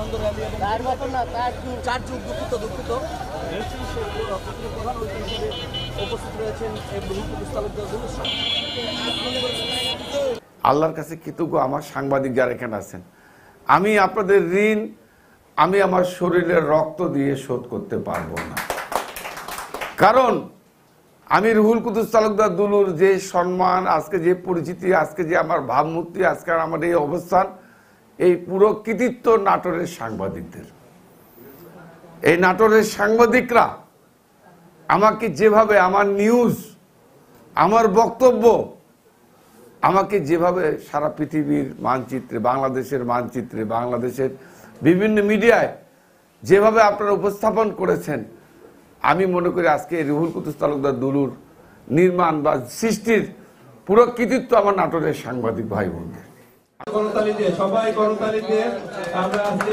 আনন্দ rally এবং চার যুগ দুঃখিত প্রধান অতিথি হিসেবে উপস্থিত রয়েছেন রুহুল কুদ্দুস তালুকদার দুলুর। আল্লাহর কাছে কৃতজ্ঞ আমার সাংবাদিক যারা এখানে আছেন। আমি আপনাদের ঋণ আমি আমার শরীরের রক্ত দিয়ে শোধ করতে পারবো না, কারণ আমি রুহুল কুদ্দুস তালুকদার দুলুর যে সম্মান, আজকে যে পরিচিতি, আজকে যে আমার ভাবমূর্তি, আজকে আমার এই অবস্থান, এই পুরো কৃতিত্ব নাটোরের সাংবাদিকদের। এই নাটোরের সাংবাদিকরা আমাকে যেভাবে আমার নিউজ, আমার বক্তব্য আমাকে যেভাবে সারা পৃথিবীর মানচিত্রে, বাংলাদেশের মানচিত্রে, বাংলাদেশের বিভিন্ন মিডিয়ায় যেভাবে আপনারা উপস্থাপন করেছেন, আমি মনে করি আজকে রুহুল কুদ্দুস তালুকদার দুলুর নির্মাণ বা সৃষ্টির পুরো কৃতিত্ব আমার নাটোরের সাংবাদিক ভাই বোনদের। করতালি দিয়ে সবাই করতালি দিয়ে আমরা আজকে